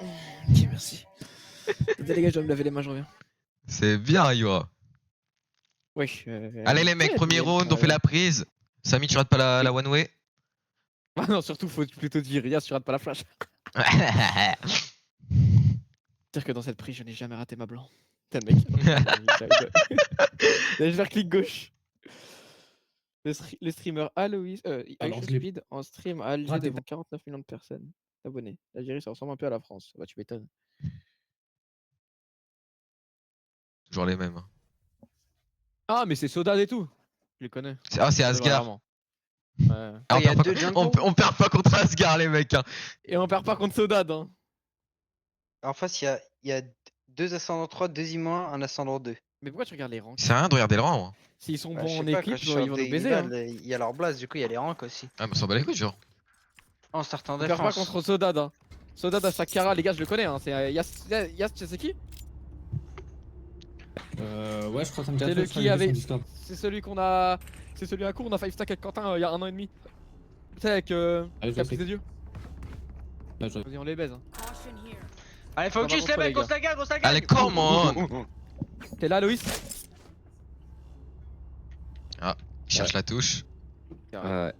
Ok, merci. Attendez, les gars, je dois me laver les mains, je reviens. C'est bien, Yura. Wesh. Allez, les mecs, premier round, on fait la prise. Samy, tu rates pas la one way. Ah non, surtout, faut plutôt dire Rias, tu rates pas la flash. Dire que dans cette prise, je n'ai jamais raté ma blanc. Putain, le mec. Je vais faire clic gauche. Le streamer Alois, Alors, je l'ai- Speed en stream à Alger Raté devant 49 millions de personnes abonnés. L'Algérie, ça ressemble un peu à la France. Bah, tu m'étonnes. Toujours les mêmes. Ah, mais c'est Soda et tout. Je les connais. Ah, c'est Ouais, Asgard. vraiment. Ouais. Ah, Il y a deux jungles. on perd pas contre Asgard, les mecs. Hein. Et on perd pas contre Sodad, hein. En face, il y a 2 ascendants 3, 2 I-, un ascendant 2. Mais pourquoi tu regardes les rangs? C'est rien de regarder le rang. Moi. S'ils sont Bah, bons je sais en pas, équipe, quand je ils suis vont sur nous des baiser. Hein. rivals, il y a leur blast, du coup, il y a les ranks aussi. Ah, mais on s'en bat les couilles, genre. En startant On perd pas défense. contre Sodad. Hein. Sodad à Sakara, les gars, je le connais. Hein. C'est Yas, tu sais qui? Ouais, je crois que ça me C'est dit le qui avait. Discord. C'est celui qu'on a. C'est celui à court, on a 5 stack avec Quentin il y a 1 an et demi. Tu sais, avec Allez, je Caprice sais. des dieux. Là, je- Vas-y, on les baise. Hein. Allez, focus les mecs, on se la gagne, on se la gagne. Allez, comment? T'es là, Loïs? Il cherche la touche. Ouais.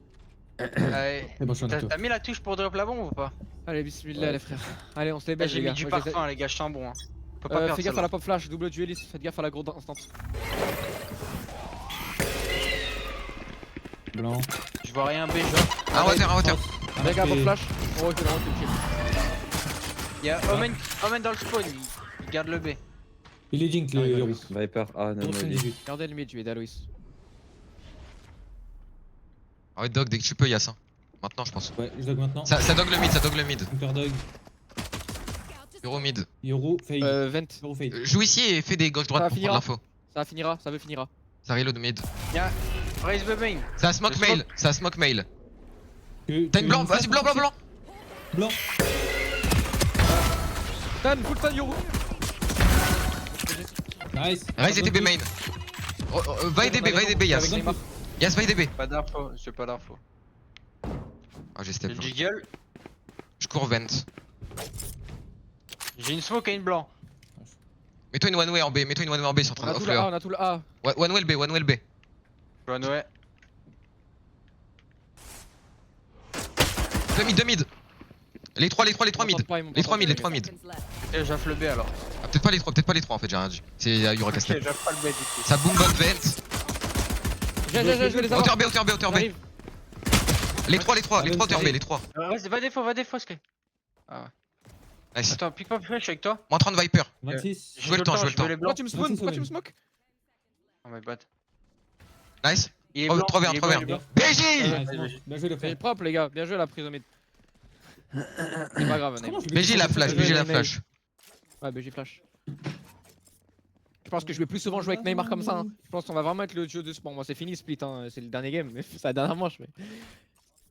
Allez, C'est bon, je suis en auto. t'as mis la touche pour drop la bombe ou pas? Allez, bismillah, Ouais. les frères. Allez, on se les Là, baise, j'ai les mis gars. du Moi, je les ai- parfum, les gars, je sens bon. Hein. Faut pas perdre Fais gaffe à celle-là. la pop flash, double dueliste, faites gaffe à la grosse instant. Blanc. Je vois rien B, genre. Ah, water, water. Fais gaffe à la pop et- flash. On recule, chill. Il y a Omen dans le spawn, il garde le B. Il est jink, le Arrive, héros. Viper. Ah non, non, 78. Gardez le mid, je vais aider à Loïs. Ah ouais, dog, dès que tu peux, Yass. Hein. Maintenant, je pense. Ouais, je dog maintenant. Ça dog le mid, ça dog le mid. Super dog. Euro mid. Euro, fade. Vent. Euro, fade. Joue ici et fais des gauche-droite Ça pour finira. prendre l'info. Ça finira, ça veut finira. Ça reload mid. Y'a Raise the main. Ça smoke Le mail, smoke. ça smoke mail. Que- T'as une que- blanc, vas-y, blanc, blanc, blanc. Blanc. Stun, full stun, Yoru. Nice. Raise et DB main. Va et DB, va et DB, Yass. Avec Neymar. Yass, va et DB. Pas d'info, j'ai pas d'info. Ah, j'ai J'ai step. le jiggle. Je cours vent. J'ai une smoke et une blanc. Mets-toi une one way en B, mets-toi une one way en B sur On train a de tout off le le A, A. on a tout le A. One way B, one way B. Je vois Noé. Deux mid. Les trois mid. Les trois mid, les trois mid. Ok, j'affle le B alors. Ah, peut-être pas les trois en fait, j'ai rien dit. C'est Yura Ok, Castel. j'affle pas le B du coup. Ça boom bonne vent. Je vais les avoir. Hauteur B, hauteur B, hauteur B. J'arrive. Les trois hauteur B, les trois. Vas-y, va défaut, Sky. Ah ouais. Nice. Attends, pick pas je suis avec toi. Moins 30 Viper. 26. Je Jouez le temps, jouez le temps. les Pourquoi blancs. tu me spawn? Pourquoi tu me smoke? Oh my bad. Nice. Il est Oh, blanc, 3 il v est 3 blanc, v il est blanc. BJ. Bien joué, le C'est frère. propre, les gars. Bien joué la prise au mid. C'est pas grave, Neymar. BJ la flash, BJ la Neymar. flash. Ouais, BG flash. Je pense que je vais plus souvent jouer avec Neymar comme ça. Hein. Je pense qu'on va vraiment être le jeu de sport. Moi, c'est fini split. Hein. C'est le dernier game. C'est la dernière manche. Mais...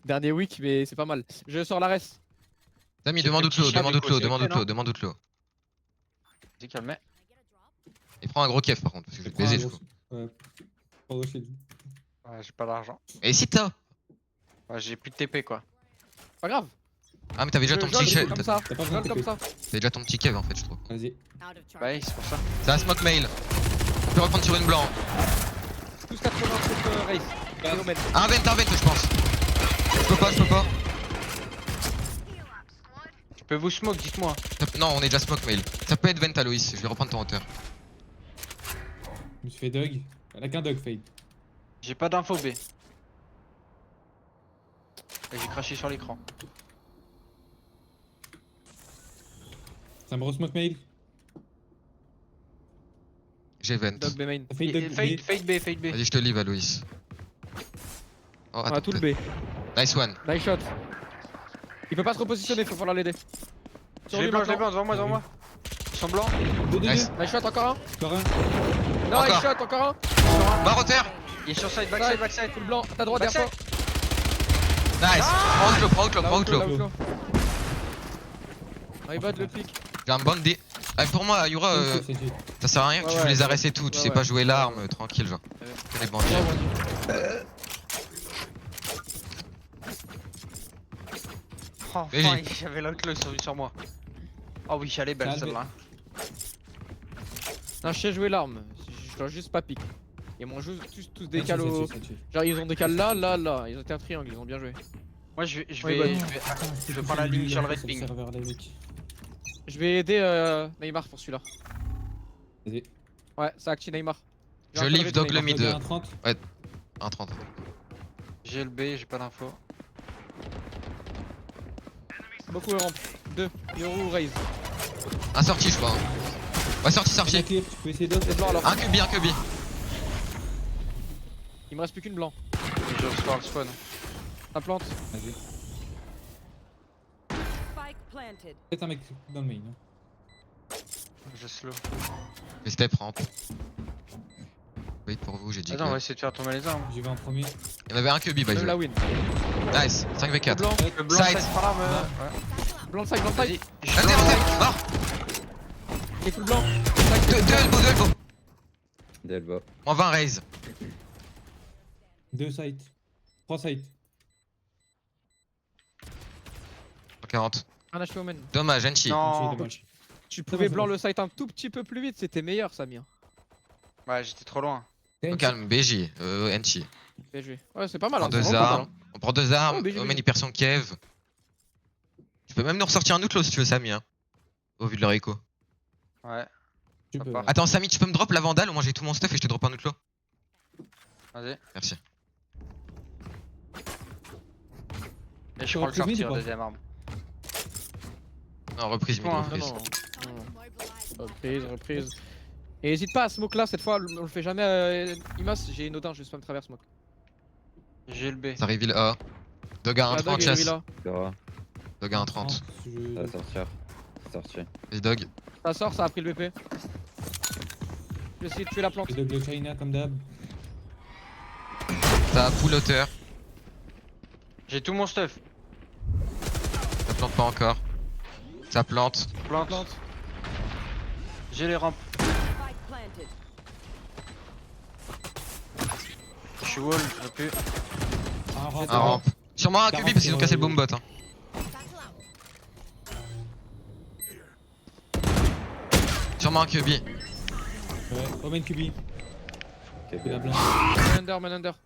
Dernier week, mais c'est pas mal. Je sors la res. Samy, J'ai demande fait petit outlo, chat, demande du coup, outlo, c'est demande ok, outlo, non demande outlo. Vas-y, calme. Et prends un gros kef par contre, parce que je vais te baiser du coup. Ouais. Pas rusher, du coup. Ouais, j'ai pas d'argent. Et si t'as. Ouais, j'ai plus de TP quoi. Pas grave. Ah, mais t'avais déjà ton Je petit jole kef. comme ça. T'as pas Je besoin jole de comme TP. ça. T'avais déjà ton petit kef en fait, je trouve. Vas-y. Bah oui, c'est pour ça. Ça smoke mail. On peut reprendre sur une blanc. Tous 80 contre race. Et au mid. Un vent, je pense. Je peux pas. Je peux vous smoke, dites-moi. Non, on est déjà smoke mail. Ça peut être vent à Loïs, je vais reprendre ton hauteur. Je me suis fait dog. Elle a qu'un dog fade. J'ai pas d'info B. Et j'ai craché sur l'écran. Ça me resmoke mail. J'ai vent. Dog B main. Fade dog. Fade B, fade B. Vas-y, je te livre à Loïs. Oh, On a attends. tout le peut-être. B. Nice one. Nice shot. Il peut pas se repositionner, faut falloir l'aider. Je les blancs, devant moi. Ils sont blancs. 2 Nice. Nice shot, encore un. Encore un. Non, Encore. nice shot, encore un. Barre hauteur. Il est sur side, Side. backside. Full blanc, t'as droit derrière Backside. toi. Nice. Prends outlo. Là, outlo. My bad le pick. J'ai un bandit. Ah, pour moi, Yura, ça sert à rien que Ouais, tu ouais. joues les arrêts et tout. Tu Ouais, sais ouais. pas jouer l'arme, tranquille, genre. Que les bandits. Oh, BJ. enfin, j'avais l'outlaw sur moi. Oh oui, elle est belle Calme. celle-là. Non, je sais jouer l'arme. Je dois juste pas pique. Et mon jeu, tous des Ça cales tue, au. ça tue. Genre, ils ont des cales là, là, là. Ils ont été un triangle, ils ont bien joué. Moi je Ouais, bah, vais prendre la ligne sur le red ping. Serveur, les mecs. Je vais aider Neymar pour celui-là. Vas-y. Ouais, ça active Neymar. Je leave dog le mid. Dog à 1,30. 1,30. J'ai le B, j'ai pas d'info. Beaucoup rampe. 2. Yoru ou Raze. Un sorti, je crois. Ouais, sorti, Viens sorti. clear, tu peux essayer d'autres. C'est blanc alors. Un cubi, un cubi. Il me reste plus qu'une blanc. Je ressors le spawn. Ça plante. Vas-y. Spike planted. Peut-être un mec dans le main. Hein. Je slow. Les step ramp. Wait pour vous, j'ai dit. Attends, on va essayer de faire tomber les armes. J'y vais en premier. Il y en avait un cubi, by the Même la way. win. Nice, 5v4. Blanc. Le blanc Side. side par là, ouais. Blanc de side, blanc de Vas-y. side. Rentrez, rentrez. Mort. Il est full blanc. Deux elbow. Delva. Moins 20 raise. 2 sites. 3 sites. 40. Un HP omen. Dommage, Enchi. Non. Dommage. Tu pouvais va, blanc ça va. le site un tout petit peu plus vite, c'était meilleur Samir. Ouais, j'étais trop loin. Au calme, BJ, Enchi. Bien joué. Ouais, c'est pas mal. On hein, prend c'est deux vraiment pas mal, armes. On prend deux armes. Oh, BJ. Omen hyper son Kev. Tu peux même nous ressortir un outlaw si tu veux, Samy. Hein. Au vu de leur écho. Ouais, Tu Ça peux. part. Attends, Samy, tu peux me drop la vandale? Au moins j'ai tout mon stuff et je te drop un outlaw. vas-y. Merci. Et je Tu prends le reprise mid sortir, ou pas deuxième arme. Non, reprise, mid, Point, reprise. Non, non. Reprise, reprise. Et hésite pas à smoke là, cette fois, on le fait jamais Imas, j'ai une Odin, je vais spam travers smoke. J'ai le B. Ça reveal A. Dog à La 1,30 dog est chasse. là. Dora. Dog à 1,30. Ça va sortir. C'est sorti. Vas-y, Dog. Ça sort, ça a pris le BP. Je vais essayer de tuer la plante. Et Dog le China comme d'hab. T'as full hauteur. J'ai tout mon stuff. Ça plante pas encore. Ça plante. Plante. Plante. J'ai les rampes. Spike planted. Je suis wall, je peux plus. Un ramp. Un ramp. Sûrement un cubi parce qu'ils ont cassé le bomb bot. Hein. Sûrement un cubi. Ouais. Omen QB. Ok, Il a bien. blanc. Man under.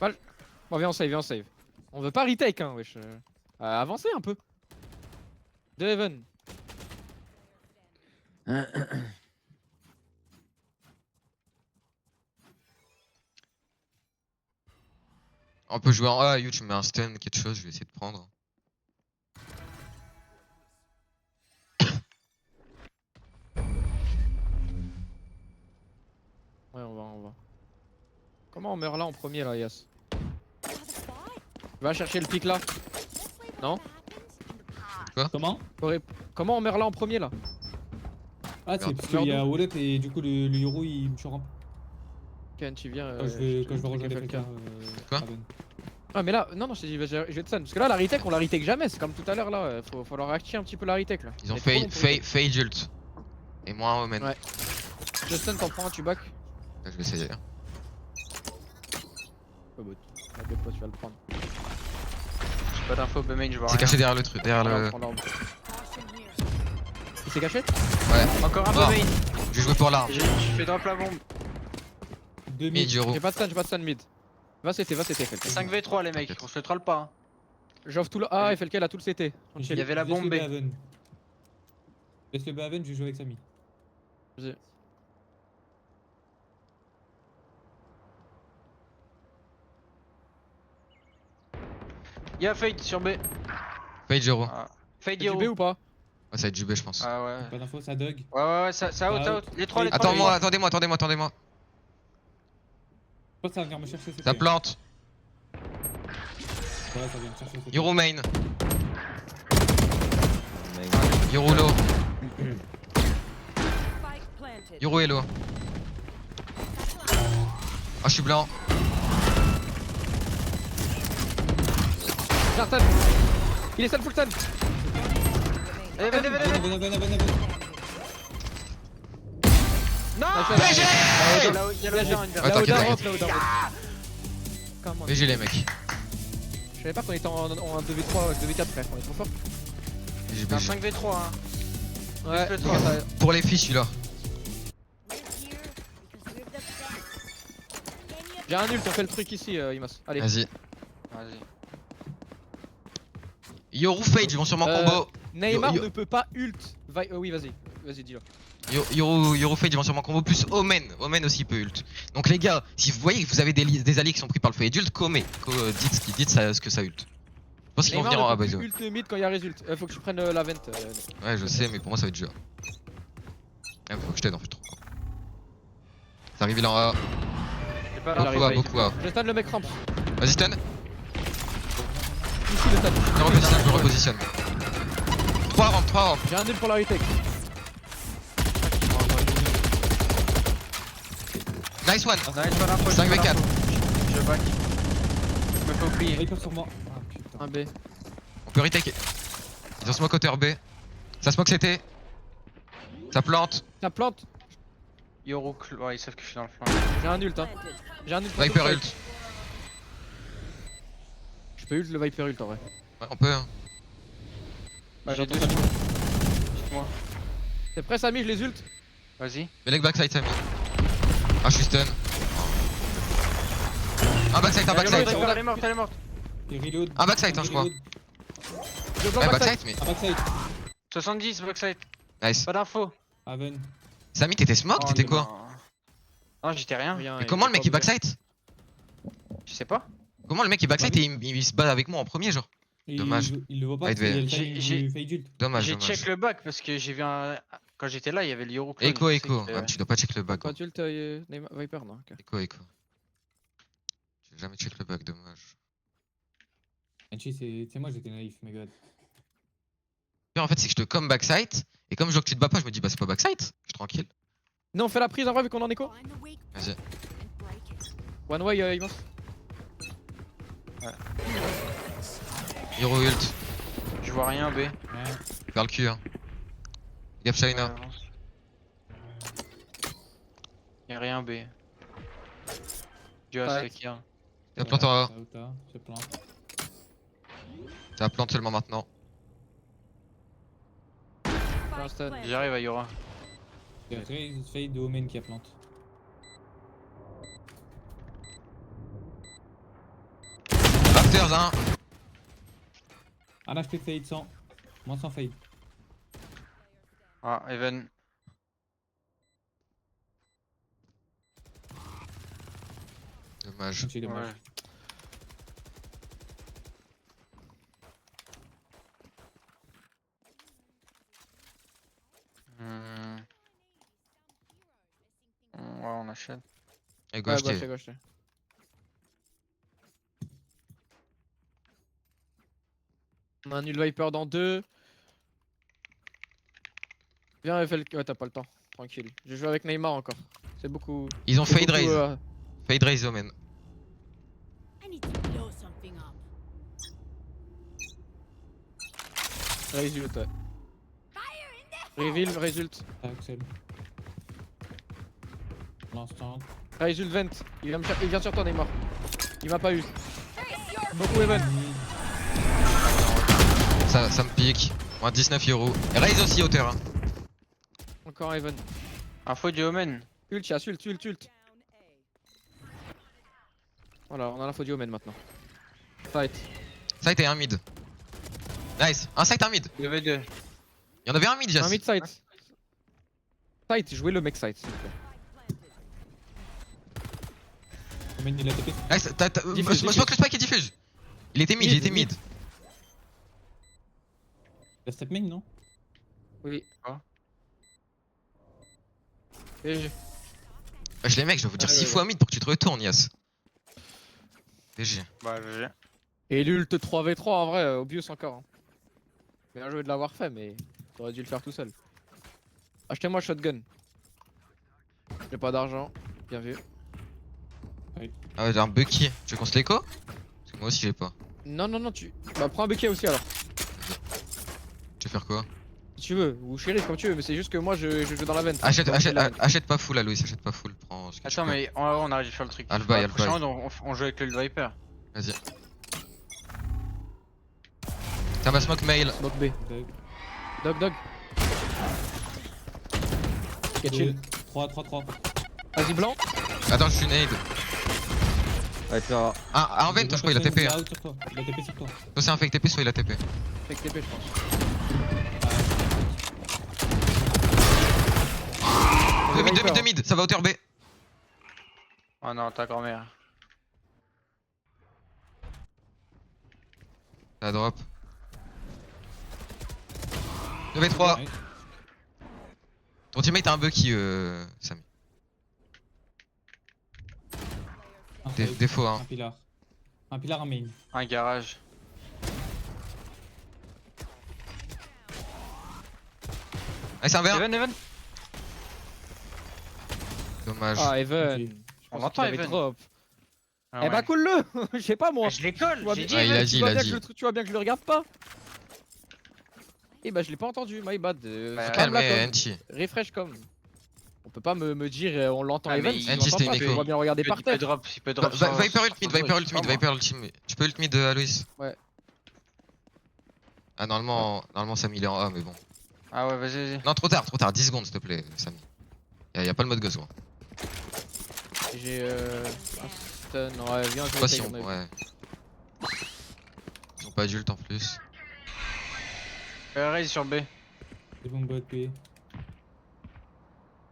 Mal. Bon, viens, on save, viens, on save. On veut pas retake, hein, wesh. Avancez un peu. De Heaven. On peut jouer en A. You, tu me mets un stun, quelque chose, je vais essayer de prendre. Ouais, on va. Comment on meurt là en premier, là, Yas? Va chercher le pic là. Non? Comment? Comment on meurt là en premier, là? Ah, c'est Merde. parce qu'il y a Wallet et du coup le Euro il me rampe. Ken, tu viens. Quand je vais rejoindre FLK. quelqu'un. Quoi Ah, mais là, non, je t'ai dit, je vais te stun. Parce que là, la retake, on la retake jamais. C'est comme tout à l'heure, là. Faut leur activer un petit peu la retake, là. Ils ont Mais trop long fait pour Fade ult. Et moi un Omen. Ouais. Je stun, t'en prends un, tu back. Je vais essayer. Oh, bah, t'inquiète pas, tu vas le prendre. J'ai pas d'info B main, je vois C'est rien. caché derrière le truc, derrière le. Prends l'arme. Il s'est caché? Encore un B Mort. main. Je vais jouer pour l'arme. J'ai fait drop la bombe. 2 Mid, Jiro. J'ai pas de stun mid. Va CT, FLK. 5v3 les mecs, T'inquiète. on se le troll pas. Hein. J'offre tout le A, FLK, elle a tout le CT. Il y avait la bombe B. Laisse le B-Haven, je vais jouer avec Samy. Vas-y. Y'a fade sur B. Fade Jiro. Ah. Fade C'est du B Hero. ou pas? Ouais, ça va être du B, je pense. Ah ouais. Pas d'infos, ça Dog. Ouais, ça out, Ah, out. Les trois, les trois. Attends-moi, les attendez-moi. Je pense que ça va venir me chercher. Ça plante. Ouais, ça vient me chercher. c'est Euro main. Main. Euro low. Spike planted. Euro hello. Ah, je suis blanc. J'ai un stun. Il est stun, full stun. Allez, venez, venez, venez. Venez. Non BG. Il y a l'autre Ouais, Là, t'inquiète, Odin, t'inquiète. rentre, là, Odin, rentre. Comment BG les mecs. Je savais pas qu'on était en 2v3, 2v4 frère, on est trop fort. BG, C'est un BG. 5v3 hein. Ouais, Fais-le, les toi. gars, ça- Pour les filles, celui-là. j'ai un ult, on fait le truc ici, Imas. Allez. Vas-y. Vas-y. Yoru Fade, ils vont sûrement combo. Neymar Yo- ne peut pas ult. Oui, vas-y. Vas-y, dis-le. Yoru Fade, ils vont sûrement combo. Plus Omen. Omen aussi peut ult. Donc les gars, si vous voyez que vous avez des alliés qui sont pris par le Fade ult, dites ce que ça ult. Je pense qu'ils vont venir en Neymar A, ne peut by the plus way. ult mid quand il y a résulte. Faut que tu prennes la vent. Ouais, je sais, mais pour moi ça va être dur. Faut que je t'aide en fait. Ça arrive, il est en A. J'ai pas Il Beaucoup arrive, A, il beaucoup A. Je stun le mec ramp. Vas-y, stun. Ici le stun. Je me repositionne, je me repositionne. 3 rampes, 3 rampes. J'ai un ult pour la retake. Nice one. Nice, pas d'info, 5v4. Je back. Je me fais oublier. Viper sur moi. Ah putain. Un B. On peut retake. Ils ont smoke hauteur B. Ça smoke CT. Ça plante. Ça plante. Yoru, ouais, ils savent que je suis dans le flanc. J'ai un ult, hein. J'ai un ult. pour Viper tout ult. fight. Je peux ult le Viper ult en vrai. Ouais, on peut. Hein. Ouais, J'ai j'entends deux ça. smoke. Dites-moi. T'es prêt, Samy? Je les ult. Vas-y. Mais leg backside, Samy. Ah, je suis stun. Un backside, un backside. Elle est morte, elle est morte. Et reload. Un backside, hein, je crois. Reload. Je bloque Ouais, backside. backside, mais. Ah, backside. 70, backside. Nice. Pas d'info. Haven. Samy, t'étais smoke? Oh, T'étais non. quoi? Non, j'étais rien. Rien, Mais il comment est le mec pas il backside? Je sais pas. Comment le mec il backside et il se bat avec moi en premier, genre? Dommage. Il le voit pas. Ah, il parce qu'il y a le devait- time J'ai- du fade ult. Dommage, J'ai dommage. check le back parce que j'ai vu un. Quand j'étais là, il y avait le Yoru clone. Echo, Je sais echo. que- Ouais, mais tu dois pas check le bug. Quand tu ult Neymar- Viper, non. ok. Echo, echo. Tu vas jamais check le bug, dommage. Enchi, c'est moi, j'étais naïf, my god. Mais en fait, c'est que je te comme backside. Et comme je vois que tu te bats pas, je me dis bah c'est pas backside. Je suis tranquille. Non, on fait la prise en vrai vu qu'on en écho. Vas-y. One way, Imas. Hero ult. Je vois rien, B. Ouais. Vers le cul, hein. Gap China. Y'a rien, B. Dieu Ouais. a qui a. Ça plante en A. Je plante. Ça plante seulement maintenant. J'ai un stun. J'arrive à Yora. C'est Raze fade de Omen qui a plante. Raptors, hein. Un HP fade 100. Moins 100 fade. Ah, Even. Dommage. Enchi, dommage. Ouais. Hmm. Ouais, on achète. Et Ouais, gauche, gauche, t'es. gauche. On a un nul Viper dans 2. Viens, FL. Ouais, t'as pas le temps. Tranquille. Je joue avec Neymar encore. C'est beaucoup. Ils ont c'est fade beaucoup, raise. Fade raise Omen. I need to blow something up. Résulte, ouais. Reveal, résulte. Axel. L'instant. Résulte vent. Il vient sur toi, Neymar. Il m'a pas eu. Beaucoup Even. Ça me pique. Moins 19 euros. Raise aussi hauteur, hein. Encore un Even. Info du Omen. Ult, Yas, ult. Voilà, on a l'info du Omen maintenant. Fight. Site et un mid. Nice. Un site, un mid. 2v2. Il y en avait un mid, Jess. Un mid side. Side, jouez le mec side s'il vous plaît. Omen il a TP. Nice. Diffuse, Smoke le spike et diffuse. Il était mid, il était mid. Il a step main, non? Oui. Quoi GG. Wesh les mecs, je vais vous dire Ouais, 6 ouais, fois mid pour que tu te retournes, Yas. GG. Bah, GG. Et l'ult 3v3 en vrai, obvious encore. Hein. Bien joué de l'avoir fait, mais t'aurais dû le faire tout seul. Achetez-moi shotgun. J'ai pas d'argent, bien vu. Ah ouais, j'ai un Bucky. Tu veux qu'on se l'écho? Parce que moi aussi j'ai pas. Non, tu. Bah prends un bucket aussi alors. Tu veux faire quoi? Si tu veux, ou shérif comme tu veux, mais c'est juste que moi je joue dans la vente. Achète pas full, Alois, achète pas full. Prends ce que tu Attends, peux. mais on arrive à faire le truc. Ah, le bail, Bah, le prochain bail. round, on joue avec le Viper. Vas-y. T'as ma smoke mail. Smoke B. Bug. Dog. Ok, chill. 3. Vas-y, blanc. Attends, je suis nade. Allez, faire. Ah, en vent, je crois, il a TP. Hein. Il a TP sur toi. Soit c'est un fake TP, soit il a TP. Avec TP, je pense. 2 mid, ça va hauteur B. Oh non, ta grand-mère. Ça drop. 2v3. Ouais. Ton teammate a un Bucky, Samy. Un fake, Défaut, hein. un pilar. Un pilar en main. Un garage. Ah, c'est un verre. Even. Dommage. Ah, Even. Ok. Je On pense entend qu'il avait Even. drop. Ah Eh ouais. bah, cool-le. Je sais pas, moi. Je les colle, Tu vois j'ai bien- dit. Ouais, il a Even. dit, tu vois il a bien dit. que tu vois bien que je le regarde pas. Eh bah, je l'ai pas entendu, my bad. Bah, C'est Calme, comme la com. NT. Refresh comme. On peut pas me dire on l'entend Ah, Even mais si il- on l'entend c'était pas, une tu écho. vois bien regarder par Il peut terre. drop, il peut drop. Viper ult mid, Viper ult mid, Viper ult mid. Tu peux ult mid, Alois. Ouais. Ah, normalement, Samy il est en A, mais bon. Ah ouais, vas-y. Non, trop tard, 10 secondes, s'il te plaît, Samy. Y'a pas le mode gozo. Hein. J'ai un stun. Ouais, viens, je Pas vais si essayer, on. on a- Ouais. Ils ont pas d'ult en plus. Raise sur B. C'est bon bot B.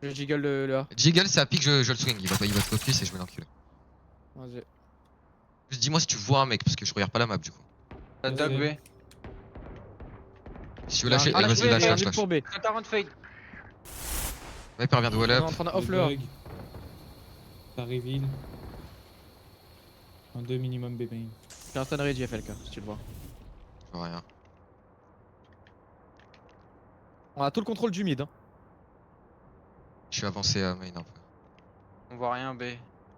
Je jiggle le A. Jiggle, c'est à pique, je le swing. Il va te focus et je vais l'enculer. Vas-y. Juste dis-moi si tu vois un mec, parce que je regarde pas la map du coup. La Ouais, dog c'est- B. Si tu veux lâcher, Ah, lâche vas-y, B, lâche, Un lâche, mid lâche. pour B. 40 fade. Viper vient de wall On est up. en train de off le A. Dog. Ça reveal. En 2 minimum B main. J'ai un stun ready FLK si tu le vois. Je vois rien. On a tout le contrôle du mid. Hein. Je suis avancé à main un peu. On voit rien B.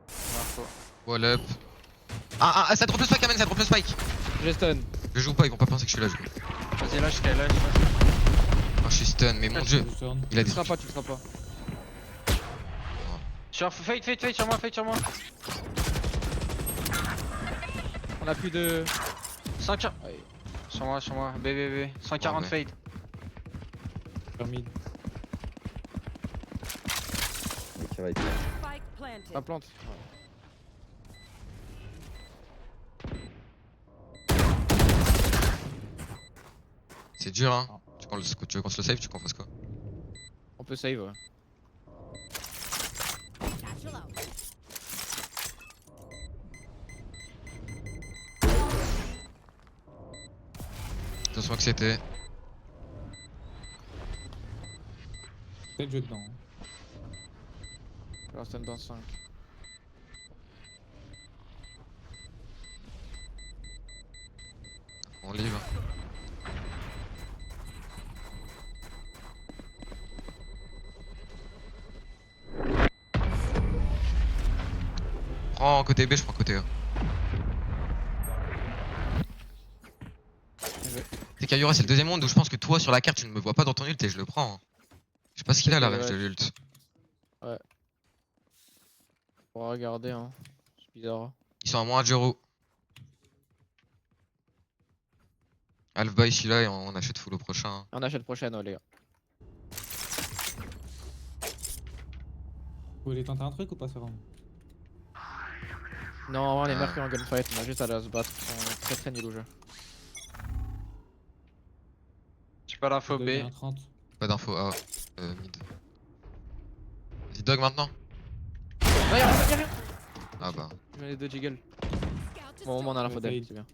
Info. Wall up. Ah, ça drop le spike, Amen, ça drop le spike. J'ai stun. Je joue pas, ils vont pas penser que je suis là. Vas-y, lâche, lâche. Oh, je suis stun, mais mon dieu. Je tourne. Il a Tu des. seras pas, tu seras pas. Sur fade sur moi. On a plus de. 140. Ouais. Sur moi. B. 140 Ouais. fade. Sur mid. Ok, va être. Spike planted. La plante. C'est dur, hein. Tu veux qu'on se le save, tu qu'on fasse quoi? On peut save, ouais. Satchel out. Attention que c'était. Peut-être jeu dedans. J'ai un stun dans 5. On livre. Prends côté B, je prends côté A. C'est qu'Ayura, c'est le deuxième monde où je pense que toi sur la carte tu ne me vois pas dans ton ult et je le prends. Hein. Je sais pas ce qu'il a la Ok, rage ouais. de l'ult. On va regarder, hein. C'est bizarre. Ils sont à moins 1 euro. Half buy celui-là et on achète full au prochain. Hein. On achète prochaine, les gars. Vous voulez tenter un truc ou pas ce round? Non, on va les mecs en gunfight, on a juste à la se battre. On est très nul au jeu. J'ai pas l'info Dog B. est un 30. Pas d'infos A. Mid. Vas-y dog maintenant. Non, y'a rien. Ah bah. Je les deux jiggle. Scout Bon, on a l'info Ouais, d'elle, fade. c'est bien.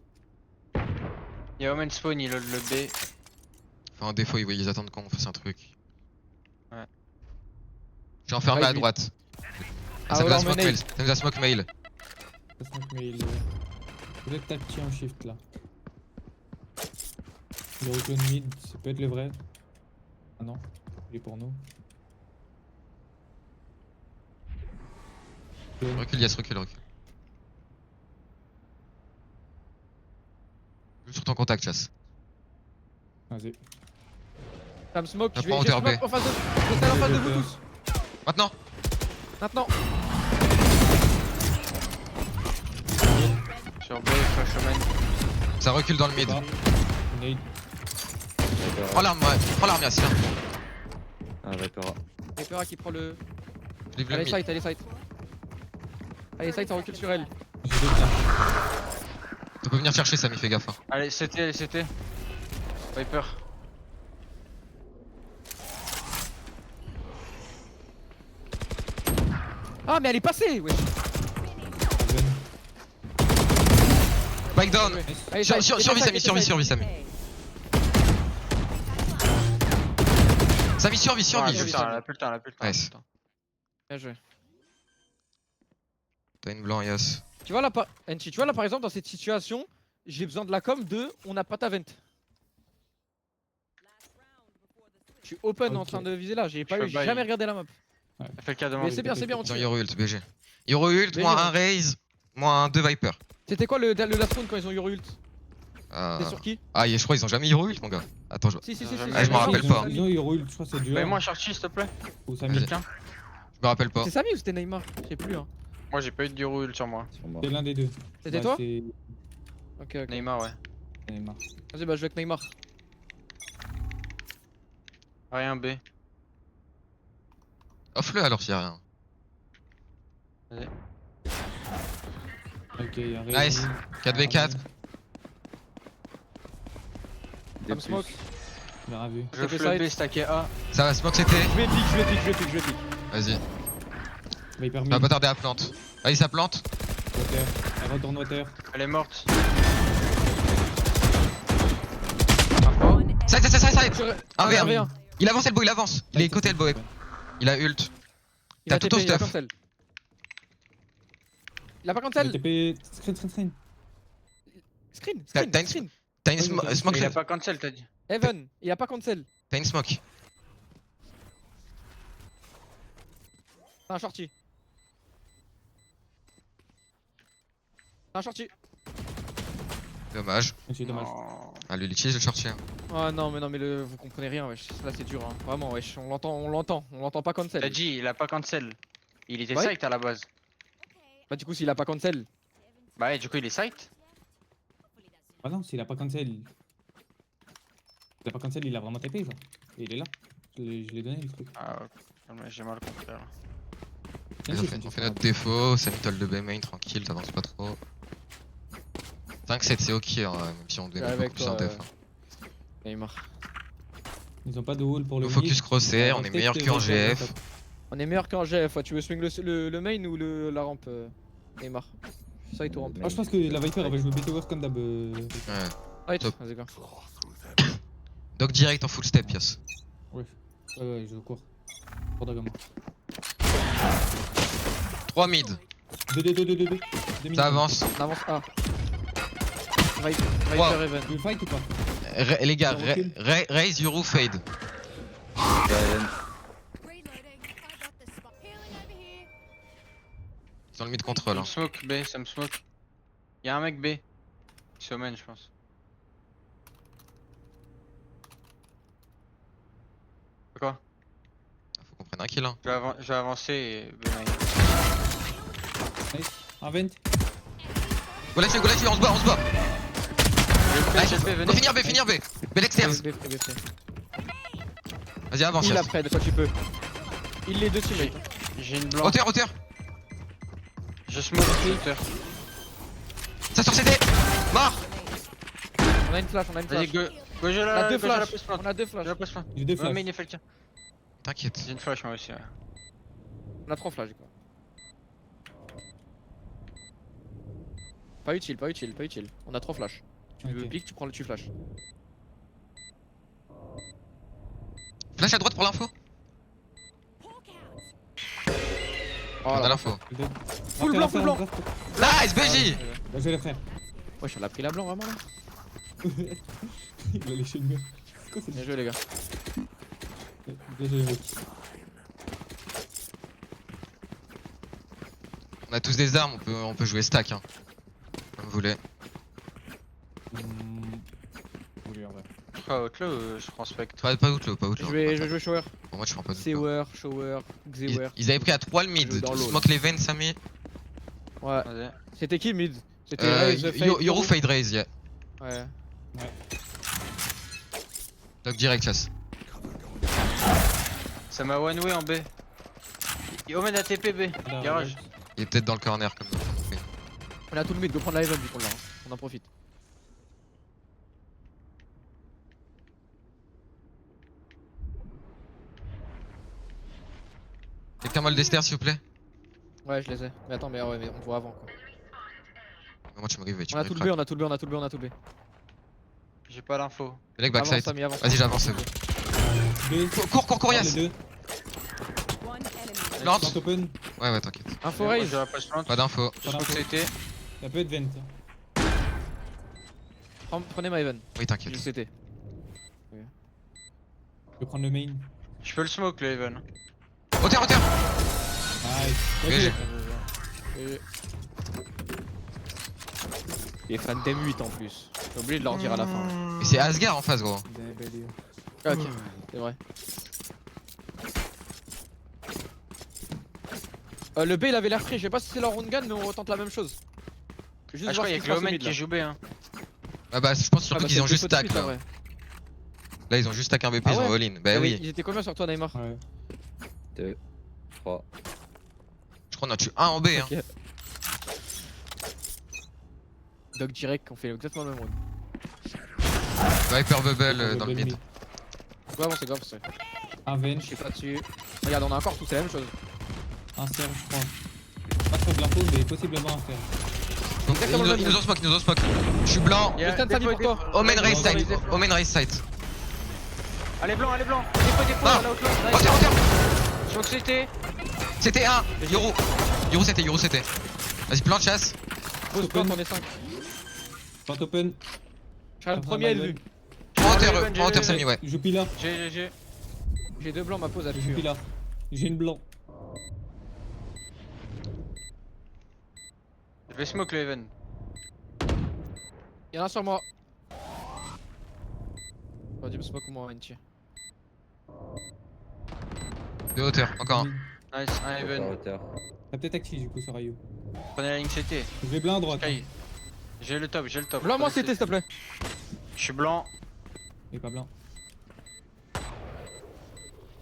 Y'a Omen spawn, il load le B. Enfin un défaut, ils attendent qu'on fasse un truc. Ouais. Je suis enfermé Ouais, à lui. droite. Ah, Ça nous ouais, a on smoke menait. mail. Ça nous a smoke mail. Ça smoke mail. Vous êtes tacti en shift là. Le reclone mid, ça peut être le vrai. Ah non, il est pour nous. Recule, yes, recule. Joue sur ton contact, chasse. Vas-y. Ça me smoke, je vais Apprends hauteur B. smoke en face de. Je stun en face de vous tous. Maintenant. Maintenant. Sur B, flash Omen. Ça recule dans le mid. Pas. Nade. Viper Prends l'arme, ouais. Prends l'arme, Yassir. A. Ah, Viper A. Viper qui prend le. Je l'ai vu le Allez, mid. side, allez, side. Allez, side, ça recule sur elle. J'ai deux tiens. Tu peux venir chercher Samy, fais gaffe. Hein. Allez, c'était. Viper. Ah, mais elle est passée, wesh. Heaven. Back down. Allez, Survie, side, survie, side, Samy, side, survie, side. survie, Samy. Samy, survie, survie. survie, Elle a plus le temps, elle a plus le temps. Nice. Bien joué. T'as une blanc, Yass. Tu vois là, Enchi, tu vois là par exemple dans cette situation, j'ai besoin de la com de on n'a pas ta vente. Je suis open en Ok. train de viser là, j'ai pas Je eu peux buy. jamais regardé la map. Elle fait le cas de Mais c'est bien, on Ils tue. ont Euro ult, BG. Euro ult, BG, moins ouais. un raise, moins 2 Viper. C'était quoi le last round quand ils ont eu ult? Euh... C'était sur qui? Ah, je crois qu'ils ont jamais Euro ult, mon gars. Attends, je Si, si, si, Ah, si. je me rappelle pas. Ils ont Euro ult, je crois que c'est dur. Mets-moi un shorty, s'il te plaît. Ou Samy. Vas-y. Quelqu'un. me rappelle pas. C'est Samy ou c'était Neymar? Je sais plus hein. Moi, j'ai pas eu de Duro ult sur moi. Sur moi. C'est l'un des deux. C'était Ouais, toi? C'est Ok, ok. Neymar, ouais. Neymar. Vas-y, bah je joue avec Neymar. Rien B. Off-le alors s'il y a rien. Ok, il y a Nice. 4v4. Des Comme plus. smoke. Bien vu. Je C'était fais side. B, stacké A. Ça va, smoke c'était. Je vais pique, je vais pique, je vais pique, je vais pique. Vas-y. Viper Ça mid. va pas tarder à plante. Vas-y, ça plante. Water. Elle retourne water. Elle est morte. One Side, side, side, side. Sur- Un un V1. V1. Il avance Elbow, il avance. Il est côté Elbow. Il a ult. Il T'as va tout au TP, il a stuff. cancel. Il a pas Le cancel. TP. Screen. Screen, T'as screen, une screen. T'as une Oui, mais smoke. Il a pas cancel, t'as dit. Evan, il a pas cancel. T'as une smoke. C'est un shorty. C'est un shorty. Dommage. C'est dommage. Oh. Ah, lui, il utilise le shorty. Hein. Oh non, mais vous comprenez rien, wesh. Là, c'est dur, hein. Vraiment, wesh. On l'entend pas cancel. T'as dit, il a pas cancel. Il était Ouais. sight à la base. Bah, du coup, s'il a pas cancel. Bah ouais, du coup, il est sight. Ah non, s'il a pas cancel. Il a pas cancel, il a vraiment TP, genre. Et il est là. Je l'ai donné le truc. Ah, ok. J'ai mal compris alors. Vas-y, on fait notre défaut. Samy toll de B main, tranquille, t'avances pas trop. 5-7, c'est ok, hein, même si on devait Ouais, mettre beaucoup avec plus en toi, def. Hein. Neymar. Ils ont pas de wall pour le Nous focus mid. crosshair, on est meilleur qu'en GF. On est meilleur qu'en GF. Ouais, tu veux swing le main ou la rampe, Neymar? Side ou rampe? Ah, je pense que la Viper avait joué BTW comme d'hab. Ouais. Right, Top. vas-y, go. Donc direct en full step, yes. Ouais, je cours. Pour Dagama. 3 mid, 2. ça avance. On avance A. Viper, Wow. Evan. Tu veux fight ou pas? Les gars, Ça recule. raise Euro fade. Galen. Ils ont le mid control. Hein. Ça me smoke B, ça me smoke. Y'a un mec B. C'est Omen, je pense. Quoi? Faut qu'on prenne un kill. Hein. Je vais avancer et B main. Nice. Un vent. Go là-dessus, on se bat, on se bat. J'ai le B, Go venez. finir B. B l'externe. B, B, B. Vas-y, avance. Il Yas. après, de quoi tu peux. Il les deux teammates. J'ai une blanche. Hauteur. Je smoke hauteur. Ça sur CD. Mort. On a une flash, Vas-y, go On a la deux go, j'ai la flashs. post plant. On a deux J'ai flashs. la post plant. J'ai deux Ouais, flashs. mais il est fait le cas. T'inquiète. J'ai une flash moi aussi. Ouais. On a 3 flashs, quoi. Pas utile. On a 3 flashs. Tu veux Ok. pique, tu prends le tu flash. Flash à droite pour l'info. Oh On a là. l'info. Full blanc, full blanc. Nice, BJ. Bah, j'ai les frères. Wesh, on a pris la blanc vraiment là. Il a léché le mur. C'est quoi Bien joué, les gars. Désolé, mec. On a tous des armes, on peut jouer stack. Hein. Comme vous voulez. Oui, en vrai. Pas outlaw, je prends spectre. Pas outlaw, pas outlaw. Je vais jouer shower. Pour moi, je prends pas d'outlaw. Sewer, shower, Xewer. Ils avaient pris à 3 le Je mid. joue dans Tu l'eau, smoke les veins, Samy. Ouais. Vas-y. C'était qui mid? C'était Raze, Fade, Euro fade raise, yeah. Ouais. Doc direct chasse. Ça m'a one way en B. Omen ATP B. Là, Garage. Il est peut-être dans le corner comme ça. On a tout le mid, go prendre la Heaven du coup là. On en profite. Quelqu'un mal des stairs s'il vous plaît. Ouais, je les ai. Mais attends, mais ouais, mais on voit avant quoi. Moi tu me rives, tu On me a tout rives. le B, on a tout le B, on a tout le B, on a tout le B. J'ai pas l'info. Le mec Avance, backside. Samy, avance. Vas-y j'avance. c'est bon. Deux. Cours Les Yas. deux. One enemy. Lance. Plant open. Ouais t'inquiète. Info Moi, raise. j'ai la poche plante. Pas d'info. Je crois que c'était. Ça peut être vent. Prenez ma Heaven. Oui t'inquiète. J'ai CT. Je vais prendre le main. Je peux le smoke le Even. Hauteur. Nice. GG. Il est fan d'M8 en plus. J'ai oublié de leur dire à la fin. Mais c'est Asgard en face gros. Ah, ok, c'est vrai. Le B il avait l'air frais, je sais pas si c'est leur round gun mais on retente la même chose. Juste Ah, je voir crois qu'il y ce a qui que se passe au le Omen mid, qui là. joue B. Hein. Ah bah je pense surtout Ah, bah, qu'ils ont c'est juste le feu stack tout de suite, là. en vrai. Là ils ont juste stack un BP, Ah ils ont ouais all in. Bah oui. Ils étaient combien sur toi Neymar? Ouais. 2, 3. Je crois qu'on a tué un en B hein. Ok. Doc direct, on fait exactement le même round. Viper bubble dans le Bubble mid. Ouais, bon, c'est grave, c'est. Un vent. Je sais pas dessus. Regarde, on a encore tout, c'est la même chose. Un serre, je crois. Pas trop de l'info, mais possiblement un serre. Donc ils nous ont smoke. Je suis blanc. Il y a Justin, des t'as dit fois, pour toi. des fois- Omen Ouais, race des side. fois- Omen race side. Allez blanc. Des fois, Non. là, outlaw. Nice. Hauteur. Smoke c'était. C'était un. Euro c'était. Vas-y plan de chasse. Pose plante, on est 5. Plant open. Je serai le premier à le vu. En j'ai hauteur levé. Samy ouais. Je joue pilar. J'ai. J'ai deux blancs, ma pause à Je joue tuer. pilar. J'ai une blanc. Je vais smoke le Even. Y'en a un sur moi. J'aurais dû me smoke ou moi, NT. De hauteur, encore un. Nice, un Even. Hauteur. T'as peut-être actif du coup sur Ayu. Prenez la ligne CT. Je vais blanc à droite. Sky. J'ai le top. Blanc, moi, CT, s'il te plaît. Je suis blanc. Mais pas blanc.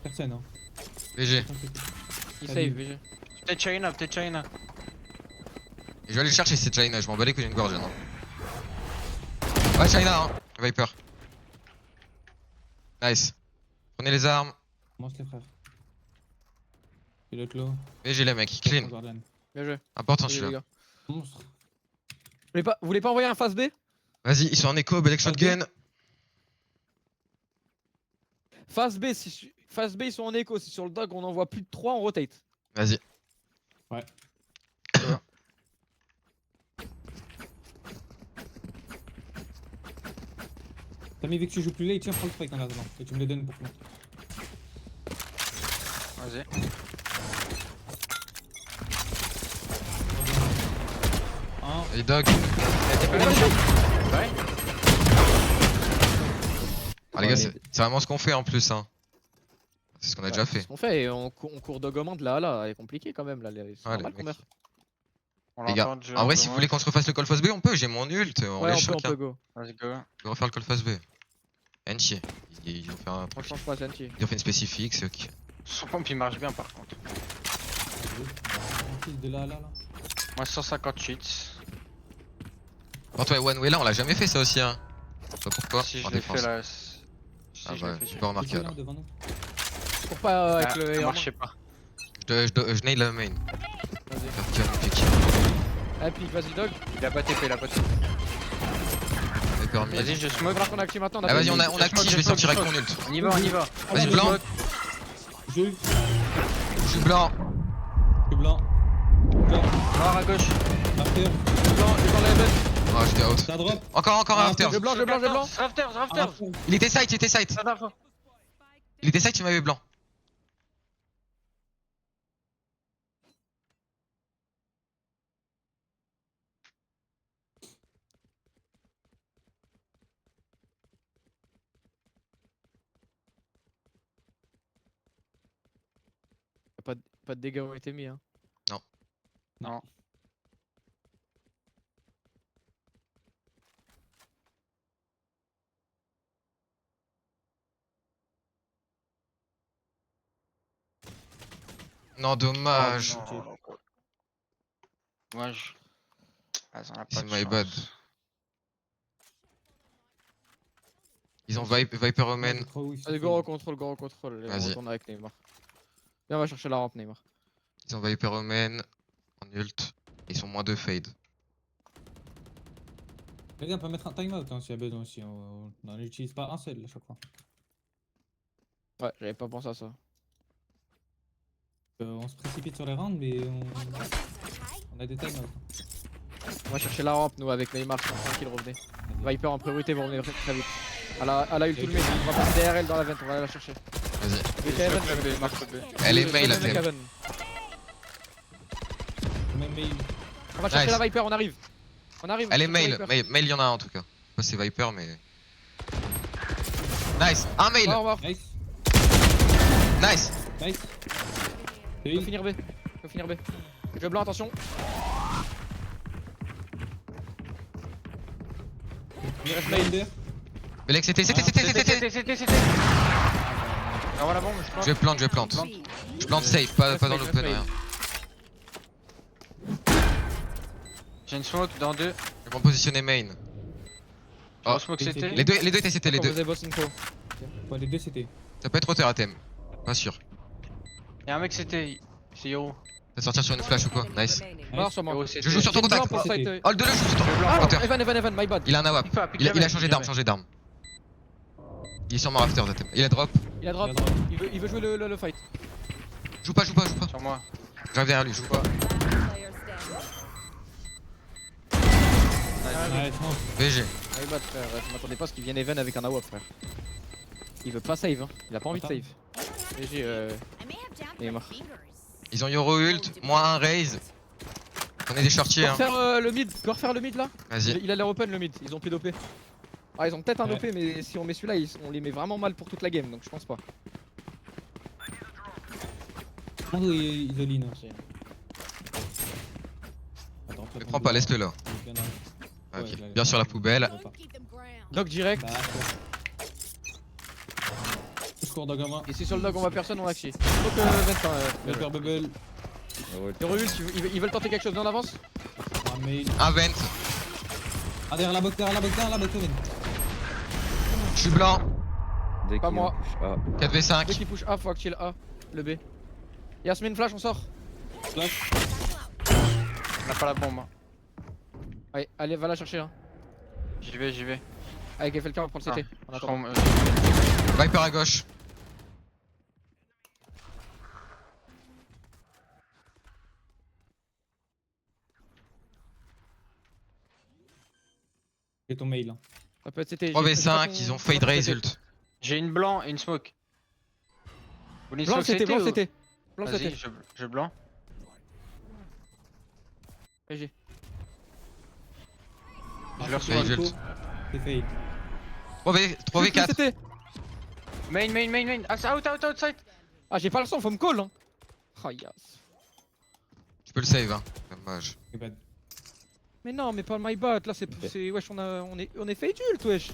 Personne hein. VG. Il Salut. save, VG. Peut-être China. Et je vais aller le chercher c'est China, je m'en bats les couilles d'une gorge non. Ouais China hein. Viper. Nice. Prenez les armes. Commence les frères. Et l'autre lot. VG les mecs, clean. Jordan. Bien joué. Important Bien joué, les celui-là. gars. Monstre. Vous voulez pas envoyer un phase B? Vas-y, ils sont en écho, Belek shotgun. Phase B, phase B, ils sont en écho. Si sur le dog on envoie plus de 3, on rotate. Vas-y. Ouais. T'as mis vu que tu joues plus late, tiens, prends le spike en attendant. Et tu me le donnes pour moi. Vas-y. Un. Et dog. Ouais. Ah les gars, c'est vraiment ce qu'on fait en plus hein. C'est ce qu'on a déjà C'est fait. ce qu'on fait. Et on court dogomant de là à là. C'est compliqué quand même là. C'est Ouais, normal les qu'on mecs. meurt. On Les gars, l'entend déjà, en vrai on si vous commence. voulez qu'on se refasse le call phase B, on peut, j'ai mon ult, on Ouais, les on choque peut hein. go. Let's go. On peut refaire le call phase B. NT. Ils ont fait un On truc. change pas, c'est NT. Ils ont fait une spécifique, c'est ok. Son pompe il marche bien par contre. Tranquille, de là à là. Moi 158. Par contre ouais, one way là on l'a jamais fait ça aussi hein. Je sais pas pourquoi. Si je en l'ai défense. fait là. Ah je l'ai ouais, fait, j'ai j'ai pas remarqué Là, alors. devant nous. Cours pas avec Ah, le ça air. marchait pas. Je nail la main. Vas-y. Faire pique. Ah, pique, vas-y, dog. Il a pas TP, Viper Vas-y, mid. je Il va smoke. falloir qu'on active maintenant. Ah vas-y on Je active, smoke, je vais je sortir avec smoke. mon ult. On y va. Vas-y Je blanc. smoke. Je Je suis blanc. suis blanc. Blanc. Noir à gauche. After. Blanc, j'ai pas la heaven. Oh j'étais out. Ça drop. Encore un Ah, after. Je blanc, je blanc, je blanc. Rafters. After. Il était side. Il était side, tu m'avais blanc. Pas de dégâts ont été mis. Hein. Non. Non, dommage. Oh, non. Moi, je. Ah, ça n'a pas C'est de my bad. chance. Ils ont Viper Omen. Allez, go au contrôle. On Vas-y. retourne avec Neymar. Viens, on va chercher la rampe, Neymar. Ils ont Viper Omen en ult. Ils sont moins 2 fade. Les gars, on peut mettre un timeout hein, s'il y a besoin aussi. On n'en utilise pas un seul à chaque fois. Ouais, j'avais pas pensé à ça. On se précipite sur les rounds, mais on a des timeouts. On va chercher la rampe, nous, avec Neymar. Tranquille, revenez. Viper en priorité, vous revenez très vite. Elle a eu tout le mid. On va passer derrière elle dans la vente, on va aller la chercher. Vas-y. VT Heaven, Neymar. Elle est mail, la Heaven, thème. Heaven. Même mail. On va chercher Nice. la Viper, on arrive. On arrive. Elle est on cherche mail. la Viper. Mail, il y en a un en tout cas. Pas c'est Viper, mais. Nice. Un mail. Au revoir. Nice. Nice. Nice. Faut finir B. Faut finir B. Jeu blanc, attention. Il reste mail. Belek, c'était. C'était. Ah, voilà, bon, je Je plante. Je plante safe, pas dans Reste l'open, mail. rien. J'ai une smoke dans 2. Ils vont positionner main. Je Oh. smoke CT. Les deux étaient CT, les Quand deux. vous avez boss info. Ouais, les deux c'était. Ça peut être roteur à thème. Pas sûr. Y'a un mec CT. C'est Hero. Ça sortir sur une flash ou quoi? Nice. Mort sur moi. Hero CT. Je joue sur ton J'ai une contact. blanc pour C'était- site. Hold le joue sur ton Ah, roteur. Evan, my bad. Il a un AWP. Il a changé d'arme, Il est sûrement after Zatem. Il a drop. Il a drop. Il veut jouer le fight. Joue pas. Sur moi. J'arrive derrière lui, joue pas. Player standing. Ouais, non. VG. My bad, frère. Je m'attendais pas à ce qu'il vienne Evan avec un AWP, frère. Il veut pas save, hein. Il a pas envie de save. GG, Neymar. Ils ont Euro ult, moins un raise. On est des shortiers, Go hein. refaire le mid. Go refaire le mid là. Vas-y. Il a l'air open le mid. Ils ont plus d'OP. Ah, ils ont peut-être un Ouais. OP, mais si on met celui-là, on les met vraiment mal pour toute la game. Donc je pense pas. Prends Isoline. Merci. Attends, Ne prends pas, laisse-le là. Il y en a un. Ah, Ouais, ok. là, Bien sur la poubelle. Dog direct. Bah, je cours dans gamin. Et si sur le dog on voit personne, on a chier. Donc 20 Super bubble. Euro ult, ils veulent tenter quelque chose, on avance. Un mail. Un vent. Ah, derrière la box, Owen. Je suis blanc. Dès Pas qu'il moi. push A. Dès 4v5. qu'il push A, faut kill A. Le B. Yasmine flash, on sort. Flash. On a pas la bombe. Hein. Allez, allez, va la chercher. Hein. J'y vais. Avec FLK, on prend le CT. En Je attendant. prends- Viper à gauche. C'est ton mail. Hein. Ça peut être CT. 3v5, ils ont fade raise ult. J'ai une blanc et une smoke. Vous voulez une Blanc smoke CT, CT blanc ou- CT. Blanc Vas-y, CT. je blanc. GG. Je leur Fade smoke. ult. C'est fade. 3v4. CT. Main. Ah, c'est outside. Ah, j'ai pas le son, faut me call. Hein. Oh, yes. Tu peux le save, hein. Dommage. C'est bad. Mais non, mais pas my bot. Là, c'est. Wesh, on est fait ult, wesh.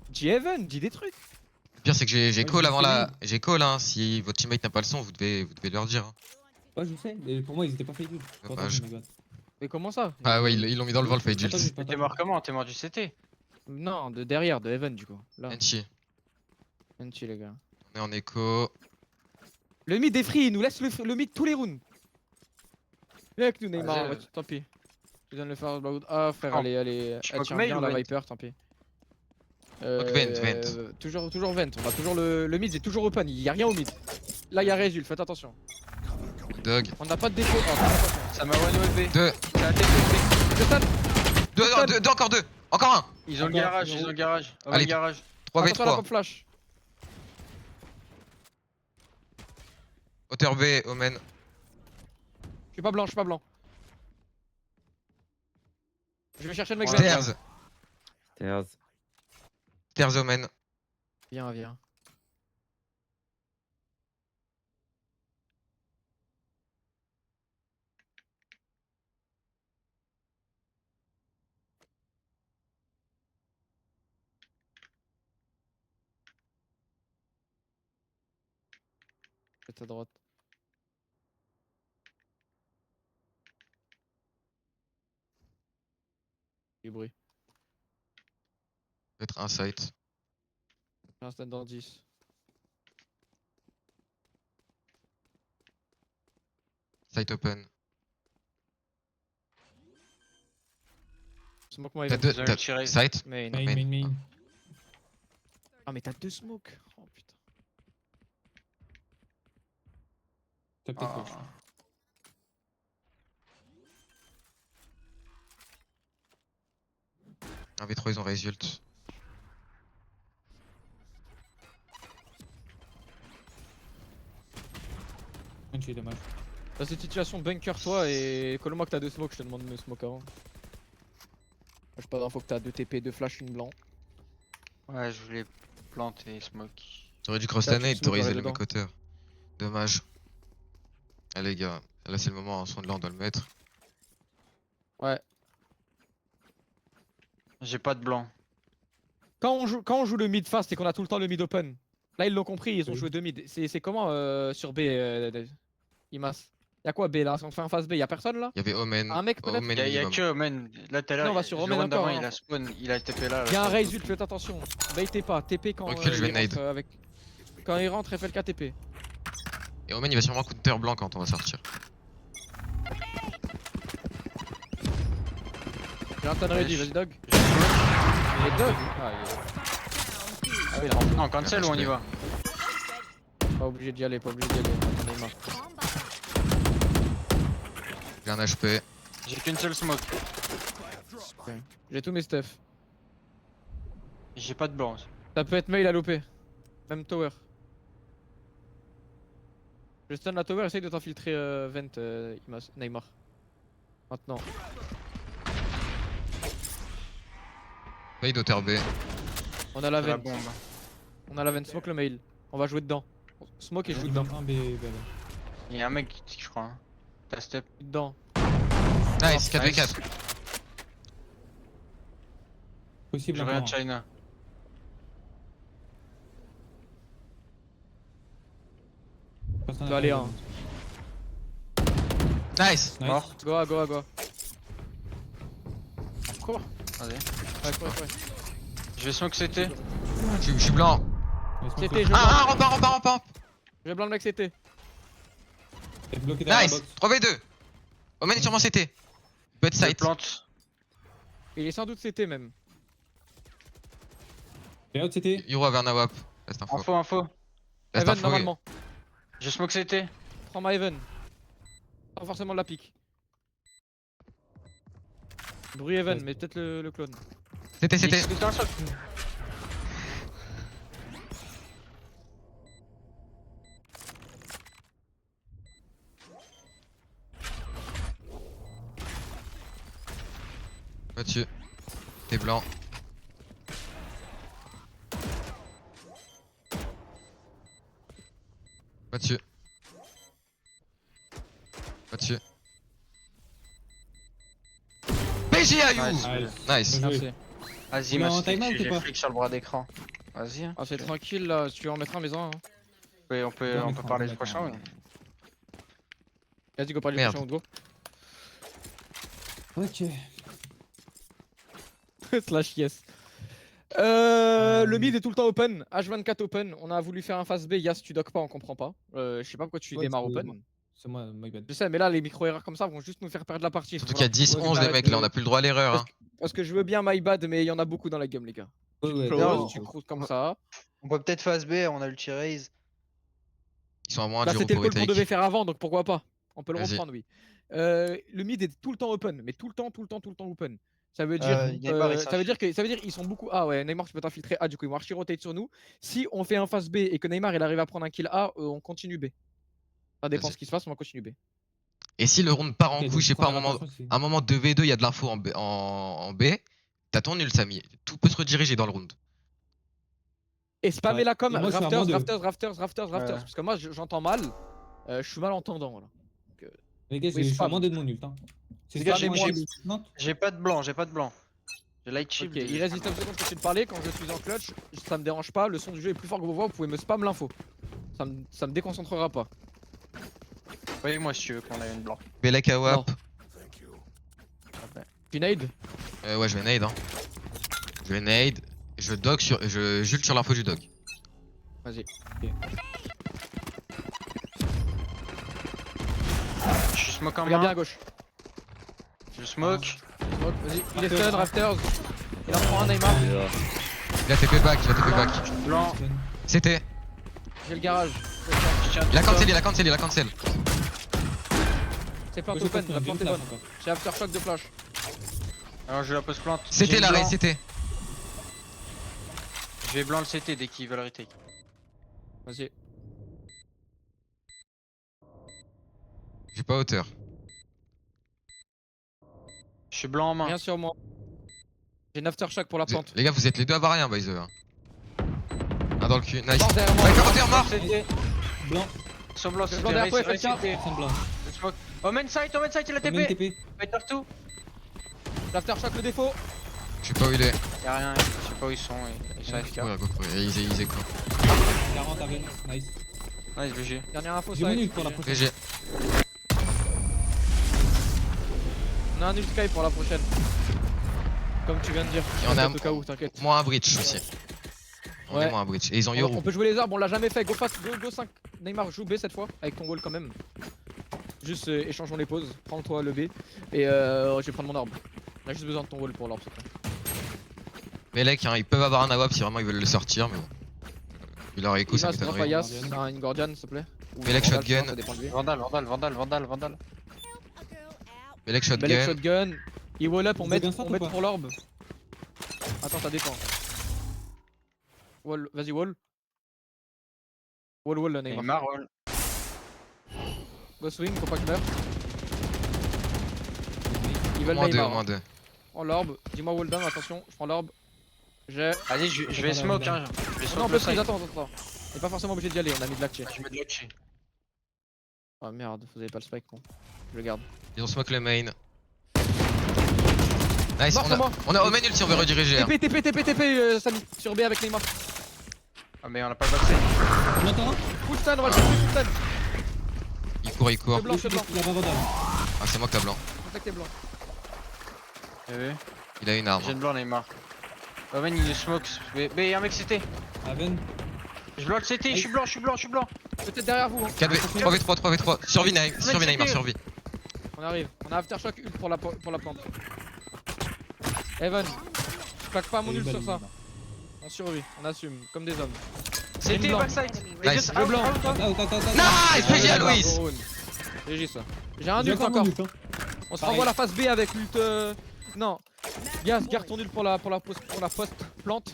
Dis Evan, dis des trucs. Le pire, c'est que j'ai Ouais, call je avant sais. la. J'ai call, hein. Si votre teammate n'a pas le son, vous devez leur dire. Hein. Ouais, je sais. Mais pour moi, ils étaient pas fade. Dommage. Mais comment ça? Ah ouais, ils l'ont mis dans le vent le fade ult. T'es mort comment? T'es mort du CT. Non, de derrière, de Evan, du coup. Là, Enchi. NT, les gars. On est en écho. Le mid est free, il nous laisse le mid tous les rounds. Viens avec nous, Neymar. Vas-y, Ouais, tant pis. Je donne le first blood. Ah, frère, Oh. allez. Je Elle crois tient que mail bien ou la vent Viper, tant pis. Vent. Toujours vent. On a toujours le mid, c'est toujours open. Il y a rien au mid. Là, il y a Résul, faites attention. Dog. On n'a pas de défaut. Oh, faites attention. Ça m'a one OLB. 2. C'est la tête OLB. Je stun. Deux, encore deux. Encore un. Ils ont le Encore, garage, c'est ils ont le bon. garage. Oh, Allez. le garage. Attention à la 3v3. pop flash. Hauteur B, Omen. Je suis pas blanc. Je vais chercher le mec. Stairs. Stairs. Stairs, Omen. Viens. Peut-être à droite. du bruit. Peut-être un site. J'ai un stand dans 10. Site open. Smoke moi, T'as Evan. deux. Vous avez T'as tiré. site. Main. Main. Ah, mais t'as 2 smokes. Oh putain. T'as peut-être Ah. gauche. Un V3 ils ont result. Punchy, dommage. Dans cette situation, bunker toi et colle-moi que t'as 2 smokes, je te demande de me smoke avant. J'ai pas d'info que t'as 2 TP, 2 flash, une blanc. Ouais, je voulais planter smoke. T'aurais dû cross Là, la tu nade, smoke t'aurais aurait isé le dedans. mec cutter. Dommage. Ah les gars, là c'est le moment, son de là on doit le mettre. Ouais. J'ai pas de blanc. Quand on joue le mid fast et qu'on a tout le temps le mid open, là ils l'ont compris, ils ont Oui. joué 2 mid. C'est comment sur B, Imas? Y'a quoi B là? Si on fait un face B, y'a personne là? Il y avait Omen. Un mec peut-être? Omen Y'a minimum. que Omen. Là tout à l'heure, Non, on va sur le Omen round encore, d'avant, hein. il a spawn, il a TP là. Y'a un sur le result, dos. faites attention. Baitez pas, TP quand Recule, je vais il rentre nade. avec. Quand il rentre, FLK TP. Et Omen il va sûrement counter blanc quand on va sortir. J'ai un ton ready, vas-y Dog. Je smoke. Il est Dog. Ah, il est... Non, cancel ou on y va? Pas obligé d'y aller, pas obligé d'y aller. On est marre. J'ai un HP. J'ai qu'une seule smoke. J'ai tous mes stuff. J'ai pas de blanc. Ça peut être mail à louper. Même tower. Je stun la tower, essaye de t'infiltrer vent, Neymar. Maintenant. Fade auteur B. On a la C'est la vent. bombe. On a la vent. Smoke le mail. On va jouer dedans. Smoke et joue dedans. Un B. Il y a un mec, je crois. Hein. T'as step. Dedans. Nice, 4v4. Possible Je encore. regarde China. Personne Tu n'a vas aller pas hein. Nice. Nice. Mort. Go à go à go. Cours. Vas-y. Ouais, cours, cours. Je vais smoke CT. Je suis blanc. Laisse-moi C'était, je courir. Ah, rampa. Je blanc le mec c'était. T'es bloqué derrière Nice. la box. 3v2. Omen est sûrement CT. Peut être Je site. plante. Il est sans doute CT même. Et out c'était. Yuro avait un AWAP. Reste info. Info. Reste Evan info. normalement. Je smoke CT. Prends ma Evan. Pas forcément de la pique. Bruit Evan, Ouais. mais peut-être le clone. CT. Il est dans le sol. Pas dessus. T'es blanc. Pas dessus. Pas dessus. PG Ayou. Nice. Nice. Bien joué. Merci. Vas-y, On est en ma timeout ou j'ai pas flic sur le bras d'écran. Vas-y. Hein. Ah c'est tranquille là, si tu veux en mettre un maison. Hein. Oui, on peut parler du prochain. Oui. Vas-y go parler du Merde. prochain go. Ok. Slash yes. Le mid est tout le temps open, H24 open. On a voulu faire un phase B, Yas tu dock pas, on comprend pas. Je sais pas pourquoi tu Ouais, démarres c'est open. moi. C'est moi, my bad. Je sais, mais là les micro-erreurs comme ça vont juste nous faire perdre la partie. Surtout qu'il y a 10, Ouais, 11 c'est les pas- mecs, là on a plus le droit à l'erreur. Hein. Parce que je veux bien my bad, mais il y en a beaucoup dans la game les gars. Ouais, Close, non, tu croutes comme ça. On peut peut-être phase B, on a ulti raise. Ils sont à moins Bah, du c'était le repos call qu'on devait retake. faire avant, donc pourquoi pas. On peut le Vas-y. reprendre, oui. Le mid est tout le temps open, mais tout le temps open. Ça veut dire, Neymar, il ça veut dire qu'ils sont beaucoup. Ah ouais, Neymar tu peux t'infiltrer A, du coup ils vont archi rotate sur nous. Si on fait un phase B et que Neymar il arrive à prendre un kill A, on continue B. Ça dépend Vas-y. ce qui se passe, on va continuer B. Et si le round part en Ok, couille, donc je sais pas, première intention, c'est- un moment 2v2, il y a de l'info en B, t'as ton nul, Samy. Tout peut se rediriger dans le round. Et spammez la com, Et moi, je suis à moins rafters, de- Ouais. parce que moi j'entends mal. Je suis malentendant là. Les gars, Oui, je suis à spam. moins de mon ult. Hein. C'est Les gars, ça, moi, j'ai- j'ai- non, J'ai pas de blanc. J'ai light Ok, shield. il reste 19 secondes que tu te parlais. Quand je suis en clutch, ça me dérange pas. Le son du jeu est plus fort que vos voix. Vous pouvez me spam l'info. Ça me déconcentrera pas. Oui, moi si tu veux qu'on ait une blanc. Belek AWAP. Tu nade? Ouais, je vais nade, hein. Je vais nade. Je dog sur. Je jute sur l'info du dog. Vas-y. Je suis smoke en Regarde bien main. à gauche. Je smoke. Smoke, vas-y. Il est stun, Rafters. Il en prend un, Neymar. Il est là. Il a TP back, il a TP back. Blanc. C'était. J'ai le garage. Je tiens Il a tout ça. cancel, il a cancel, il a cancel. C'est plante open, la plante est bonne. J'ai aftershock de flash. Alors je la pose plante. C'était J'ai l'arrêt, blanc. c'était. Je vais blanc le CT dès qu'ils veulent retake. Vas-y. J'ai pas hauteur. Je suis blanc en main. Rien sur moi. J'ai une aftershock pour la plante. Les gars, vous êtes les deux à avoir rien, by the way. hein. Un dans le cul, nice. Plante derrière moi. Ouais, 41 mort. CT. Blanc. Sur blanc, Je CT. blanc derrière toi, Race, FLK. CT. Personne blanc. Je smoke. Omen side, il a Combien de TP. TP? Fight partout. L'aftershock, le défaut. Je sais pas où il est. Y'a rien, je sais pas où ils sont. Ils sont AFK. Ouais, go, ils quoi. 40 Aven, nice. Nice, BG. Dernière info, J'ai mon side. ult pour la prochaine. GG. On a un ult sky pour la prochaine. Comme tu viens de dire. Et on a- Au cas où, t'inquiète. Moins un breach aussi. On Ouais. est moins un breach. Et ils ont On Yoru. peut jouer les arbres, on l'a jamais fait. Go fast, go 5. Neymar, joue B cette fois, avec ton wall quand même. Juste échangeons les pauses. Prends-toi le B. Et je vais prendre mon arbre. On a juste besoin de ton wall pour l'arbre. Mais les hein, ils peuvent avoir un AWP si vraiment ils veulent le sortir, mais bon. Il leur écho, ça Inas, drop m'étonnerait. Ayas, une Guardian s'il te plaît. Ou Belek Vandal, shotgun. ça dépend de lui. Vandal. Belek Belek shotgun. shotgun. Il wall up, on Vous met avez un strat ou pas pour l'orbe. Attends, ça dépend. Wall, vas-y wall. Wall Neymar. Neymar, roll. Go swing, faut pas que je meure. Ils veulent Moins 2, Neymar. moins 2. Prends l'orbe, dis-moi wall down, attention, je prends l'orbe. J'ai. Vas-y, je vais smoke, hein. Je vais Non, on smoke peut le freeze, side. attends. On est pas forcément obligé d'y aller, on a mis de l'actier. Je mets de l'autre. Ah merde, vous avez pas le spike, bon. Je le garde. Ils ont smoke le main. Nice, Mort sur moi. on a Omen ulti, on veut rediriger. hein. TP, Samy, sur B avec Neymar. Ah, mais on a pas le backside. On entend un? Full stun, on va le chercher, full stun. Il court, il court. C'est blanc, c'est blanc. Il a pas Vandal. Ah, c'est moi que t'as blanc. Contact est blanc. Il a une arme. J'ai de blanc, Neymar. Omen, il smoke. Mais y'a un mec CT. Aven. Je bloque le CT, je suis blanc. Peut-être derrière vous. Hein. 4v, 3v3, 3v3. Survie Neymar, survie. On arrive. On a aftershock ult pour la plante. Evan, je plaque pas mon ult sur ça. On survit, on assume, comme des hommes. CT, blanc. backside. Nice. Le blanc. Nice, PG à Louis. GG ça. J'ai un J'ai ult encore mon encore. ult, hein. On se Pareil. renvoie la phase B avec l'ult. Non. Gaz, garde ton ult pour la post plante.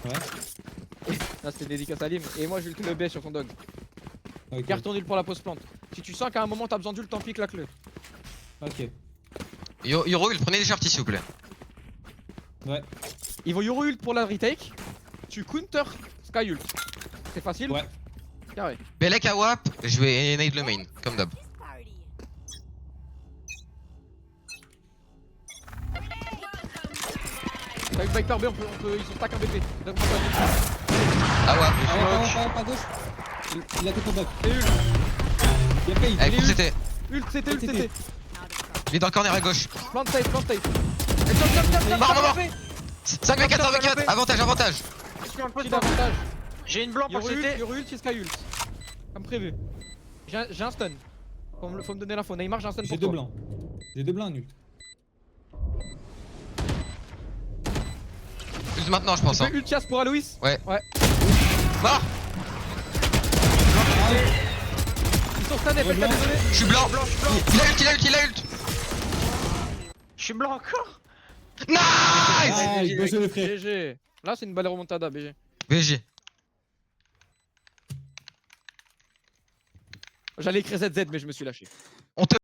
Ouais. Là c'était dédicace à Lim. Et moi j'ulte le B sur ton dog. Ok. Garde ton ult pour la post plante. Si tu sens qu'à un moment t'as besoin d'ult, tant pis, claque-le. Ok. Yoro, il prenait des shorties s'il vous plaît. Ouais. Il vaut Yoru ult pour la retake. Tu counter Sky ult. C'est facile. Ouais. Carré. Belek à WAP, je vais nade le main, comme d'hab. Avec Viper B, ils sont stack un BP. Donne-moi ton ult. À WAP. Pas gauche. Il a tout au back. Et ult. Il a payé. Allez, coupe CT. Ult, CT, ult, CT. Il est dans le corner à gauche. Plante safe, plante safe. Et jump, Mort. 5v4, 5v4. Avantage. Shield avantage. J'ai une blanc pour Yoru ult, CT. Yoru ult, c'est Sky ult. Comme prévu. J'ai un stun. Faut me donner l'info. Neymar, j'ai un stun J'ai pour deux toi. blancs. J'ai deux blancs en ult. Plus maintenant, je pense. Tu Hein. peux ult chasse pour Alois? Ouais. Ouais. Mort. Ils sont stunnés, faites blanc. pas désolé. Je suis blanc. Il a ult. Je suis blanc encore. Nice. Ah, bien joué le frère. GG. Là, c'est une balle remontada, BG. VG. J'allais écrire ZZ, mais je me suis lâché. On te